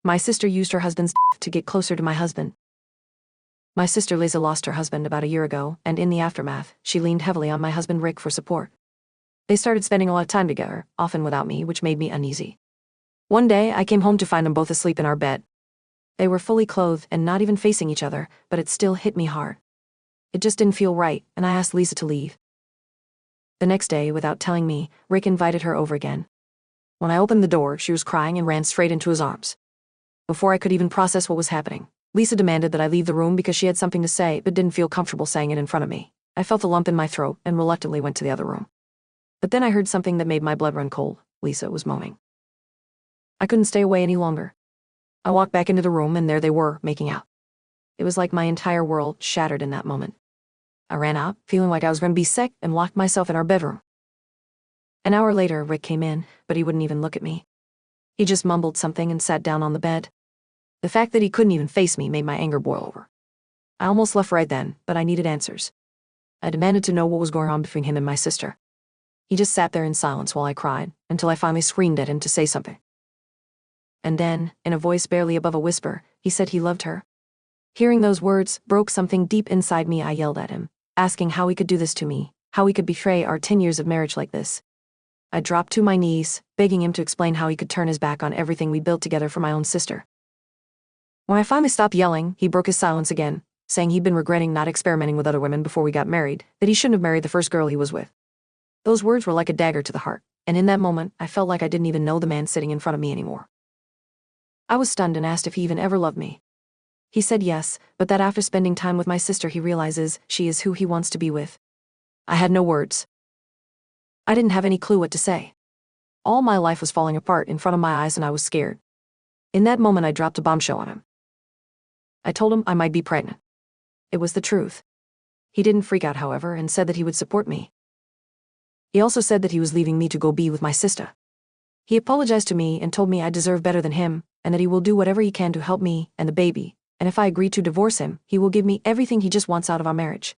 My sister used her husband's to get closer to my husband. My sister Lisa lost her husband about a year ago, and in the aftermath, she leaned heavily on my husband Rick for support. They started spending a lot of time together, often without me, which made me uneasy. One day, I came home to find them both asleep in our bed. They were fully clothed and not even facing each other, but it still hit me hard. It just didn't feel right, and I asked Lisa to leave. The next day, without telling me, Rick invited her over again. When I opened the door, she was crying and ran straight into his arms. Before I could even process what was happening, Lisa demanded that I leave the room because she had something to say but didn't feel comfortable saying it in front of me. I felt a lump in my throat and reluctantly went to the other room. But then I heard something that made my blood run cold. Lisa was moaning. I couldn't stay away any longer. I walked back into the room and there they were, making out. It was like my entire world shattered in that moment. I ran out, feeling like I was going to be sick, and locked myself in our bedroom. An hour later, Rick came in, but he wouldn't even look at me. He just mumbled something and sat down on the bed. The fact that he couldn't even face me made my anger boil over. I almost left right then, but I needed answers. I demanded to know what was going on between him and my sister. He just sat there in silence while I cried, until I finally screamed at him to say something. And then, in a voice barely above a whisper, he said he loved her. Hearing those words broke something deep inside me. I yelled at him, asking how he could do this to me, how he could betray our 10 years of marriage like this. I dropped to my knees, begging him to explain how he could turn his back on everything we built together for my own sister. When I finally stopped yelling, he broke his silence again, saying he'd been regretting not experimenting with other women before we got married, that he shouldn't have married the first girl he was with. Those words were like a dagger to the heart, and in that moment, I felt like I didn't even know the man sitting in front of me anymore. I was stunned and asked if he even ever loved me. He said yes, but that after spending time with my sister he realizes she is who he wants to be with. I had no words. I didn't have any clue what to say. All my life was falling apart in front of my eyes and I was scared. In that moment I dropped a bombshell on him. I told him I might be pregnant. It was the truth. He didn't freak out, however, and said that he would support me. He also said that he was leaving me to go be with my sister. He apologized to me and told me I deserve better than him, and that he will do whatever he can to help me and the baby, and if I agree to divorce him, he will give me everything he just wants out of our marriage.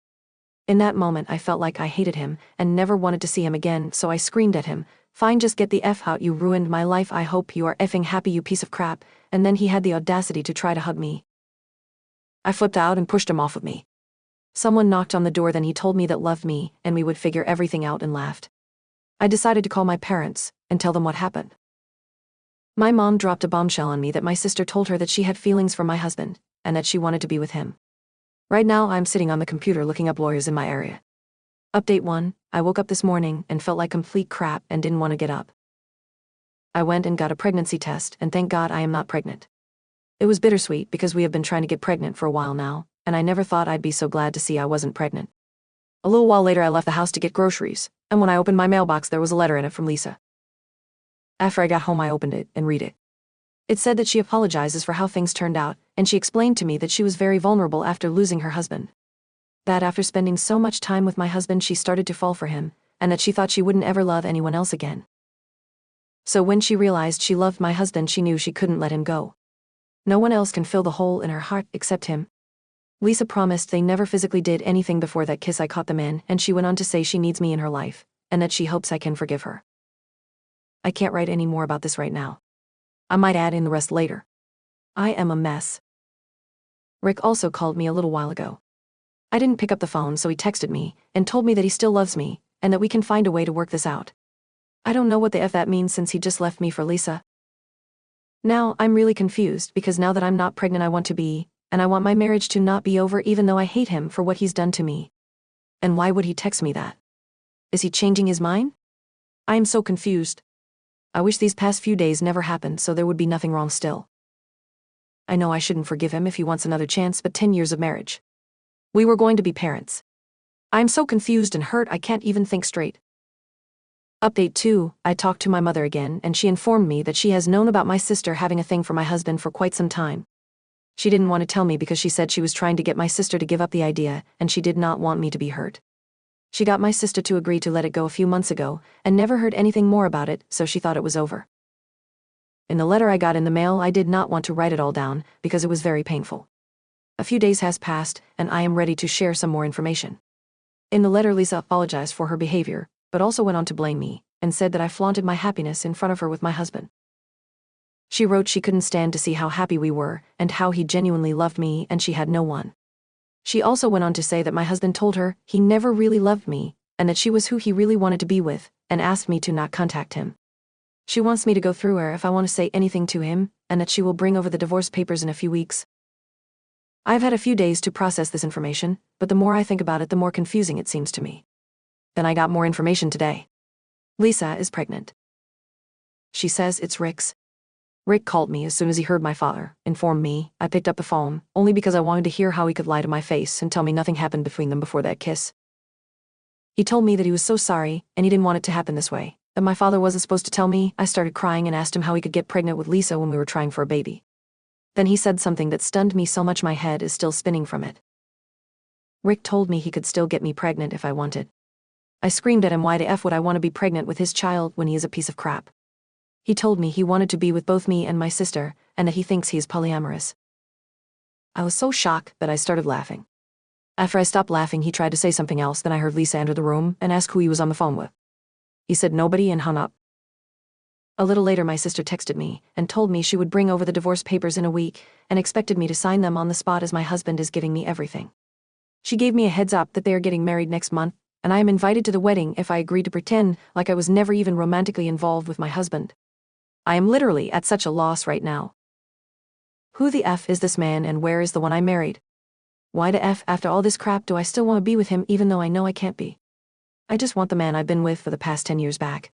In that moment, I felt like I hated him and never wanted to see him again, so I screamed at him, "Fine, just get the F out, you ruined my life, I hope you are effing happy, you piece of crap," and then he had the audacity to try to hug me. I flipped out and pushed him off of me. Someone knocked on the door, then he told me that loved me and we would figure everything out, and laughed. I decided to call my parents and tell them what happened. My mom dropped a bombshell on me that my sister told her that she had feelings for my husband, and that she wanted to be with him. Right now, I'm sitting on the computer looking up lawyers in my area. Update 1, I woke up this morning and felt like complete crap and didn't want to get up. I went and got a pregnancy test, and thank God I am not pregnant. It was bittersweet because we have been trying to get pregnant for a while now, and I never thought I'd be so glad to see I wasn't pregnant. A little while later, I left the house to get groceries, and when I opened my mailbox, there was a letter in it from Lisa. After I got home, I opened it and read it. It said that she apologizes for how things turned out, and she explained to me that she was very vulnerable after losing her husband. That after spending so much time with my husband, she started to fall for him, and that she thought she wouldn't ever love anyone else again. So when she realized she loved my husband, she knew she couldn't let him go. No one else can fill the hole in her heart except him. Lisa promised they never physically did anything before that kiss I caught them in, and she went on to say she needs me in her life, and that she hopes I can forgive her. I can't write any more about this right now. I might add in the rest later. I am a mess. Rick also called me a little while ago. I didn't pick up the phone, so he texted me and told me that he still loves me and that we can find a way to work this out. I don't know what the F that means since he just left me for Lisa. Now, I'm really confused because now that I'm not pregnant, I want to be, and I want my marriage to not be over, even though I hate him for what he's done to me. And why would he text me that? Is he changing his mind? I am so confused. I wish these past few days never happened so there would be nothing wrong still. I know I shouldn't forgive him if he wants another chance, but 10 years of marriage. We were going to be parents. I am so confused and hurt I can't even think straight. Update 2, I talked to my mother again, and she informed me that she has known about my sister having a thing for my husband for quite some time. She didn't want to tell me because she said she was trying to get my sister to give up the idea, and she did not want me to be hurt. She got my sister to agree to let it go a few months ago, and never heard anything more about it, so she thought it was over. In the letter I got in the mail, I did not want to write it all down, because it was very painful. A few days has passed, and I am ready to share some more information. In the letter, Lisa apologized for her behavior, but also went on to blame me, and said that I flaunted my happiness in front of her with my husband. She wrote she couldn't stand to see how happy we were, and how he genuinely loved me and she had no one. She also went on to say that my husband told her he never really loved me, and that she was who he really wanted to be with, and asked me to not contact him. She wants me to go through her if I want to say anything to him, and that she will bring over the divorce papers in a few weeks. I've had a few days to process this information, but the more I think about it, the more confusing it seems to me. Then I got more information today. Lisa is pregnant. She says it's Rick's. Rick called me as soon as he heard my father inform me. I picked up the phone, only because I wanted to hear how he could lie to my face and tell me nothing happened between them before that kiss. He told me that he was so sorry, and he didn't want it to happen this way, that my father wasn't supposed to tell me. I started crying and asked him how he could get pregnant with Lisa when we were trying for a baby. Then he said something that stunned me so much my head is still spinning from it. Rick told me he could still get me pregnant if I wanted. I screamed at him, why the F would I want to be pregnant with his child when he is a piece of crap? He told me he wanted to be with both me and my sister, and that he thinks he is polyamorous. I was so shocked that I started laughing. After I stopped laughing, he tried to say something else, then I heard Lisa enter the room and ask who he was on the phone with. He said nobody and hung up. A little later, my sister texted me and told me she would bring over the divorce papers in a week and expected me to sign them on the spot as my husband is giving me everything. She gave me a heads up that they are getting married next month, and I am invited to the wedding if I agree to pretend like I was never even romantically involved with my husband. I am literally at such a loss right now. Who the F is this man, and where is the one I married? Why the F, after all this crap, do I still want to be with him even though I know I can't be? I just want the man I've been with for the past 10 years back.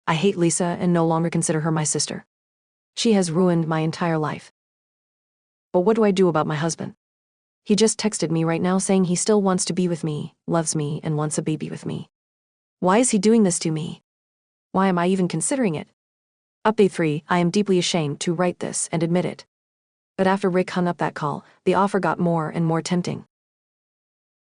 I hate Lisa and no longer consider her my sister. She has ruined my entire life. But what do I do about my husband? He just texted me right now saying he still wants to be with me, loves me, and wants a baby with me. Why is he doing this to me? Why am I even considering it? Update 3, I am deeply ashamed to write this and admit it. But after Rick hung up that call, the offer got more and more tempting.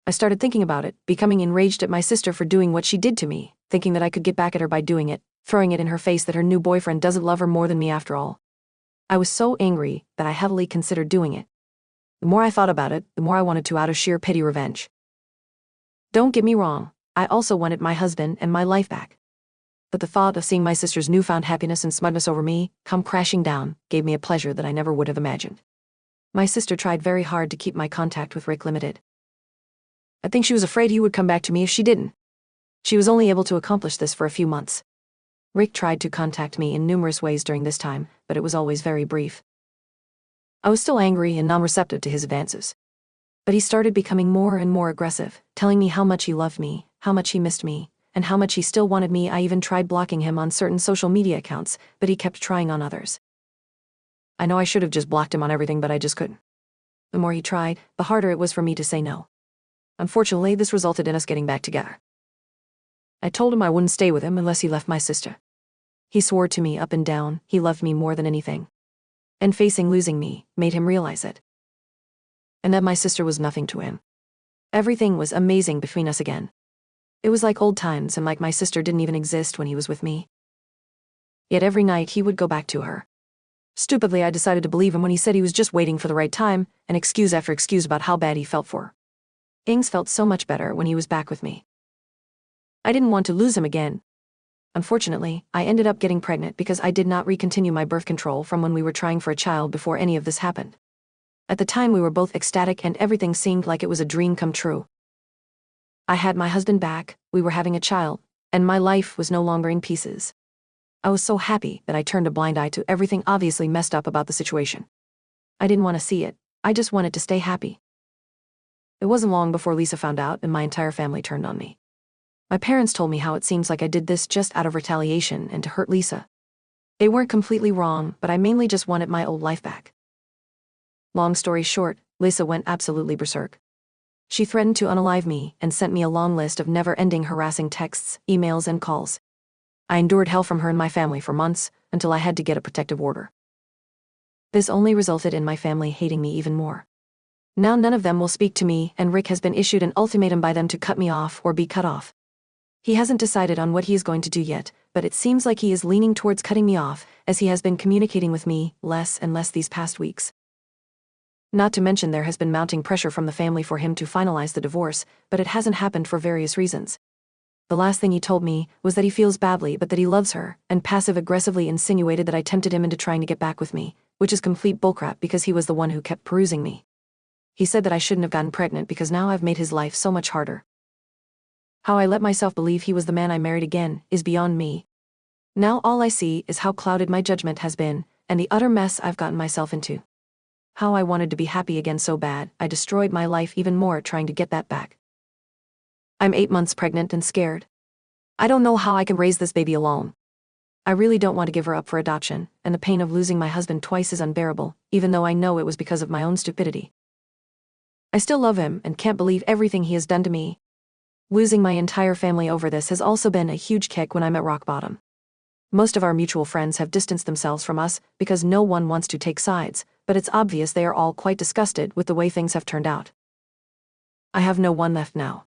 I started thinking about it, becoming enraged at my sister for doing what she did to me, thinking that I could get back at her by doing it, throwing it in her face that her new boyfriend doesn't love her more than me after all. I was so angry that I heavily considered doing it. The more I thought about it, the more I wanted to out of sheer petty revenge. Don't get me wrong, I also wanted my husband and my life back. But the thought of seeing my sister's newfound happiness and smugness over me come crashing down gave me a pleasure that I never would have imagined. My sister tried very hard to keep my contact with Rick limited. I think she was afraid he would come back to me if she didn't. She was only able to accomplish this for a few months. Rick tried to contact me in numerous ways during this time, but it was always very brief. I was still angry and non-receptive to his advances. But he started becoming more and more aggressive, telling me how much he loved me, how much he missed me, and how much he still wanted me. I even tried blocking him on certain social media accounts, but he kept trying on others. I know I should have just blocked him on everything, but I just couldn't. The more he tried, the harder it was for me to say no. Unfortunately, this resulted in us getting back together. I told him I wouldn't stay with him unless he left my sister. He swore to me up and down he loved me more than anything. And facing losing me made him realize it. And that my sister was nothing to him. Everything was amazing between us again. It was like old times, and like my sister didn't even exist when he was with me. Yet every night he would go back to her. Stupidly, I decided to believe him when he said he was just waiting for the right time, and excuse after excuse about how bad he felt for her. Things felt so much better when he was back with me. I didn't want to lose him again. Unfortunately, I ended up getting pregnant because I did not recontinue my birth control from when we were trying for a child before any of this happened. At the time, we were both ecstatic and everything seemed like it was a dream come true. I had my husband back, we were having a child, and my life was no longer in pieces. I was so happy that I turned a blind eye to everything obviously messed up about the situation. I didn't want to see it, I just wanted to stay happy. It wasn't long before Lisa found out and my entire family turned on me. My parents told me how it seems like I did this just out of retaliation and to hurt Lisa. They weren't completely wrong, but I mainly just wanted my old life back. Long story short, Lisa went absolutely berserk. She threatened to unalive me and sent me a long list of never-ending harassing texts, emails, and calls. I endured hell from her and my family for months, until I had to get a protective order. This only resulted in my family hating me even more. Now none of them will speak to me, and Rick has been issued an ultimatum by them to cut me off or be cut off. He hasn't decided on what he is going to do yet, but it seems like he is leaning towards cutting me off, as he has been communicating with me less and less these past weeks. Not to mention there has been mounting pressure from the family for him to finalize the divorce, but it hasn't happened for various reasons. The last thing he told me was that he feels badly but that he loves her, and passive-aggressively insinuated that I tempted him into trying to get back with me, which is complete bullcrap because he was the one who kept perusing me. He said that I shouldn't have gotten pregnant because now I've made his life so much harder. How I let myself believe he was the man I married again is beyond me. Now all I see is how clouded my judgment has been, and the utter mess I've gotten myself into. How I wanted to be happy again so bad, I destroyed my life even more trying to get that back. I'm 8 months pregnant and scared. I don't know how I can raise this baby alone. I really don't want to give her up for adoption, and the pain of losing my husband twice is unbearable, even though I know it was because of my own stupidity. I still love him and can't believe everything he has done to me. Losing my entire family over this has also been a huge kick when I'm at rock bottom. Most of our mutual friends have distanced themselves from us because no one wants to take sides, but it's obvious they are all quite disgusted with the way things have turned out. I have no one left now.